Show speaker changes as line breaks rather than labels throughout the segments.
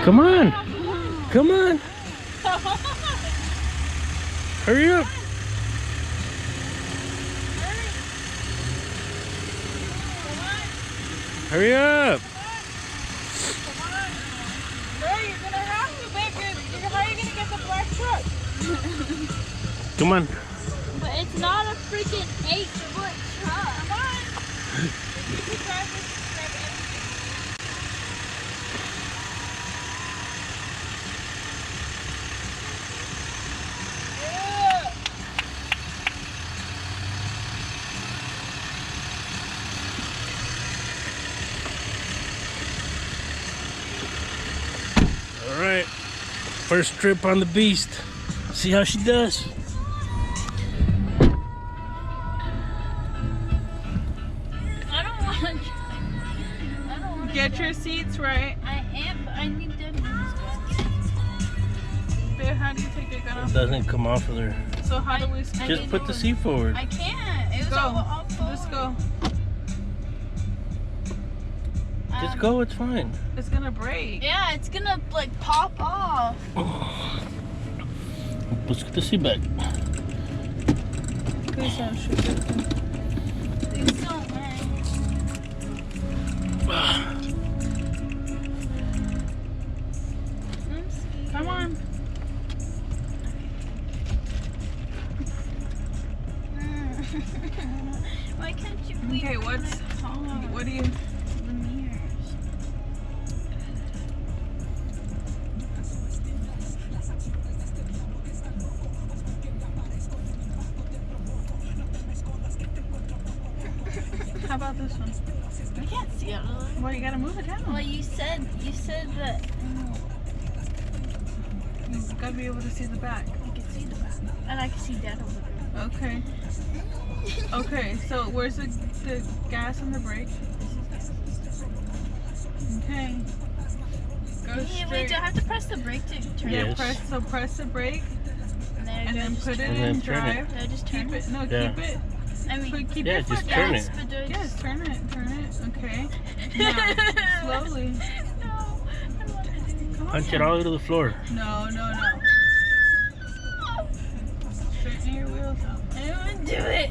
Come on. Come on. Hurry up. Hurry up. Come on.
But it's not a freaking 8-foot truck. Come on.
All right. First trip on the beast. See how she does.
Get your seats right.
I am, but I need to use
Babe, how do you take your gun
It
off?
doesn't come off of there.
So how do we start?
Just put the seat forward.
I can't. It was
Go.
all forward.
Just go.
Just go, it's fine.
It's gonna break.
Yeah, it's gonna like pop off.
Let's get the seat back.
Please don't shoot it.
Please don't worry.
Come on.
Why can't you?
Okay, what do you?
The mirrors.
How about this one?
I can't see it.
Well, you gotta move it down.
Well, you said that.
You gotta be able to see the back.
I can see the back, and I can see Dad over there.
Okay. Okay. So where's the gas and the brake? Okay. Go
Hey,
straight.
wait, do I have to press the brake to turn
Yeah.
it?
Yes.
Press the brake and then
just
put it
turn
And then
in
turn it.
drive.
Do I just turn
Keep it. No,
Yeah.
keep it.
I mean,
Keep
Yeah,
your foot
just
down.
turn it.
but do I
Yes,
just...
turn it. Okay. Now, slowly.
No, I don't want to do
Come on.
Punch it all to the floor.
No. Straighten your wheels out.
I don't want to do it.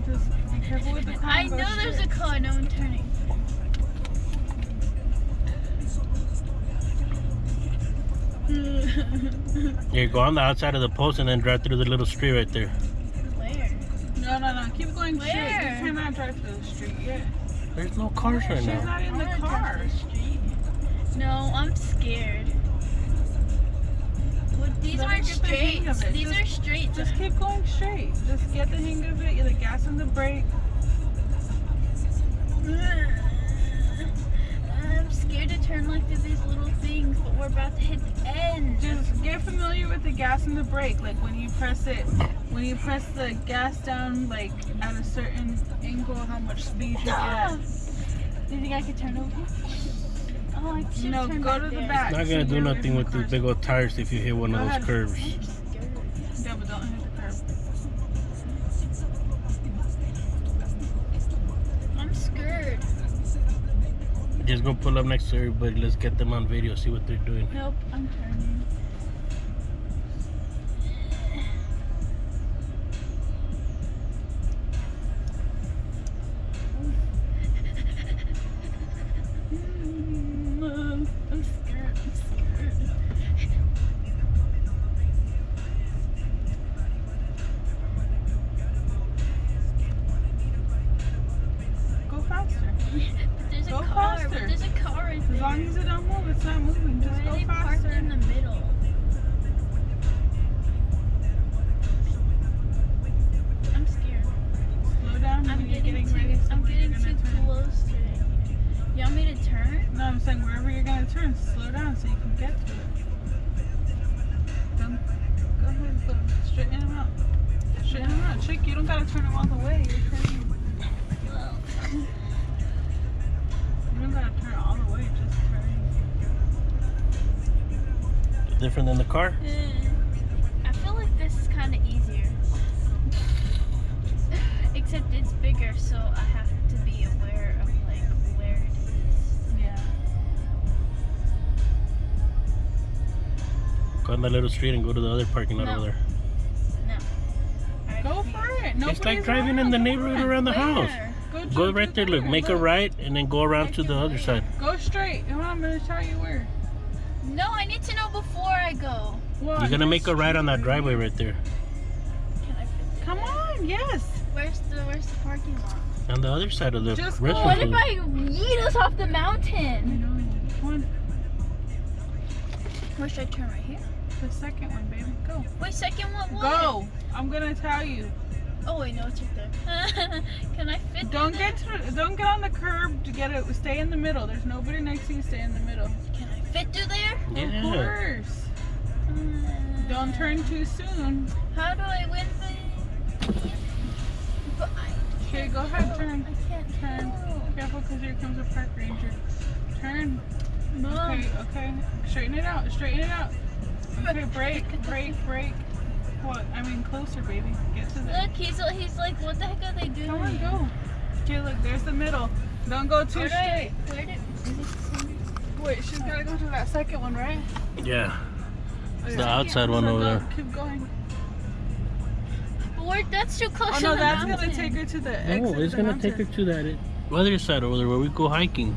Just be careful with the car.
I know there's a car. No one turning.
Here, go on the outside of the post and then drive through the little street right there.
Where?
No. Keep going straight. You
Where?
cannot drive through the street yet.
There's no cars right
She's
now.
not in the
I wanna
car.
drive to the street. No, I'm scared. Well, these
Let her
aren't
get the hang
straight.
of it.
These are straight.
Just keep going straight. Just get the hang of it. The gas and the brake.
I'm scared to turn like through these little things, but we're about to hit the end.
Just get familiar with the gas and the brake. Like when you press the gas down like at a certain angle, how much speed you get.
Do you think I could turn over? Oh, I should
No,
turn
go
back
to the
there.
back.
It's not
So
gonna do
you're away
nothing
from
with
the
these
cars.
big old tires if you hit one of
Go
those
ahead.
curves.
I'm scared.
Yeah, but don't hit the curb.
I'm scared.
Just go pull up next to everybody. Let's get them on video, see what they're doing.
Nope, I'm turning. I'm scared.
Go faster.
There's a
Go
car.
faster.
But there's a car right
As
there.
long as it don't move, it's not moving. Just
Why
go
are they parked
faster.
in the middle? I'm scared.
Slow down when you're getting ready.
I'm
somewhere you're
getting
gonna
too
turn.
close to it. You want me to turn?
No, I'm saying wherever you're gonna turn, slow down so you can get to it. Go ahead, go. Straighten him out. Straighten him out. Chick, you don't gotta turn him all the way. You're turning. You don't gotta turn all the way, just turn.
Different than the car?
I feel like this is kind of easier. Except it's bigger, so I have to be aware of like where it is.
Yeah.
Go on that little street and go to the other parking lot
No.
over there.
No.
Go for it.
It's like driving in the neighborhood around the house.
Where?
Go right there, look. Make a right and then go around to the other side.
Go straight. Come on, I'm gonna tell you where.
No, I need to know before I go.
Well,
You're gonna make a right on that driveway right there.
Can I fit
Come on, yes.
Where's the parking lot?
On the other side of the
Just go.
restaurant.
What if I yeet us off the mountain?
Come on,
Where should I turn? Right here?
the second one, baby. Go.
Wait, second one. What?
Go. I'm gonna tell you.
Oh wait, no, it's right there. Can I fit?
Don't
through
don't get on the curb to get it. Stay in the middle. There's nobody next to you. Stay in the middle.
there? Can I fit through there?
Yeah.
Of course. Don't turn too soon.
How do I win the? But I
Okay,
can't
go ahead,
go.
turn.
I can't
Turn.
go.
Careful, because here comes a park ranger. Turn.
Mom.
Okay. Straighten it out. Straighten it out. Okay, brake. What? I mean, closer, baby. Get to the.
Look, he's like, what the heck are they doing?
Come on, go. Okay, look, there's the middle. Don't go too straight.
Where did?
Wait, she's gotta go to that second one, right?
Yeah.
Oh,
The outside one
So
over
go,
there.
Keep going.
But that's too close
Oh
to
no,
the
that's
mountain.
gonna take her to the exit.
No, it's
of the
gonna take her
mountain.
to that other side over there where we go hiking.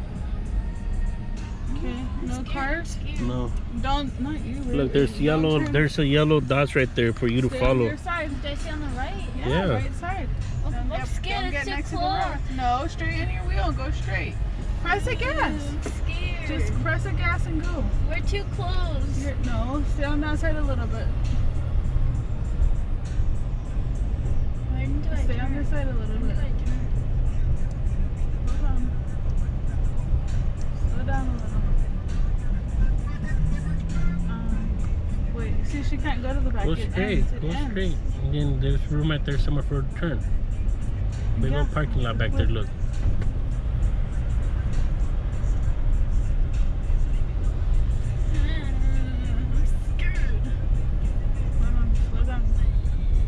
Okay, no cars.
No.
Don't, not you. Baby.
Look, there's
Don't
yellow.
turn.
There's a yellow dots right there for you to
Stay on
follow.
your side.
Did I see on the right?
Yeah.
Right side.
I'm scared.
Don't
It's
get
too
next to the
close.
rock. No, straighten your wheel. Go straight. Press the gas.
I'm scared.
Just press the gas and go.
We're too close.
No, stay on that side a little bit.
Where do I
Stay
turn?
on this side a little
Where
bit.
do I turn?
Hold on. Slow down a little. Wait, see, she can't go to the back.
Go
It
straight.
ends. It
Go
ends.
straight. And then there's room right there somewhere for her to turn. Big
Yeah.
old parking lot back there. Look.
I'm scared.
Hold on, slow down.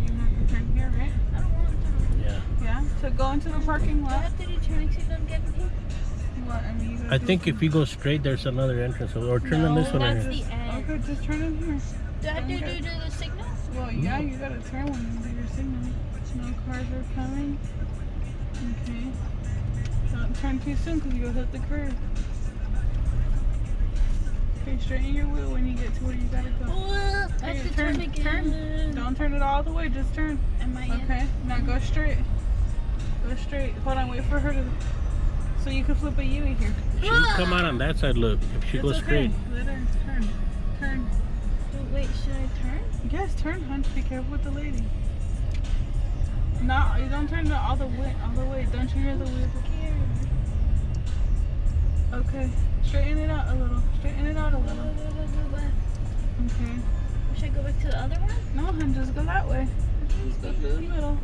You have to turn here, right?
I don't want to.
Yeah.
Yeah. So go into the parking
Do I
lot.
have to do turning signal again here?
What? I mean, you gotta
I
do
think
it
if you go straight, there's another entrance. Or turn on this one right
that's
here.
the end.
Okay, just turn in here.
Do I have to
Okay.
do the signal?
Well, yeah, you gotta turn when you do your signal. No cars are coming. Okay. Don't turn too soon because you'll hit the curb. Okay, straighten your wheel when you get to where you gotta go.
I have to turn again.
Turn. Don't turn it all the way, just turn.
Am I in?
Okay, now go straight. Go straight. Hold on, wait for her to. So you can flip a U here.
She can come out on that side. Look. If she
It's
goes
okay.
straight.
Let her turn. Turn.
Oh, wait, should I turn?
Yes, turn, hun. Be careful with the lady. No, you don't turn it all the way. All the way. Don't you hear the wheel? Okay. Straighten it out a little. Straighten it out a little. Okay.
Should I go back to the other one?
No, hun. Just go that way. Just go through the middle.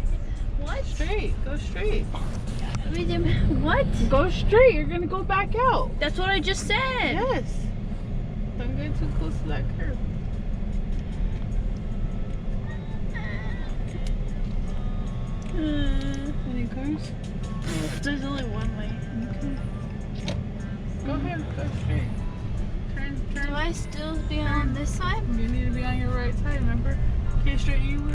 What?
Straight. Go straight.
What?
Go straight. You're gonna go back out.
That's what I just said.
Yes. Don't get too close to that curb. Any cars?
There's only one way.
Okay. Go ahead. Go straight. Turn.
Do I still be on this side?
You need to be on your right side, remember? Okay, straighten your wheel.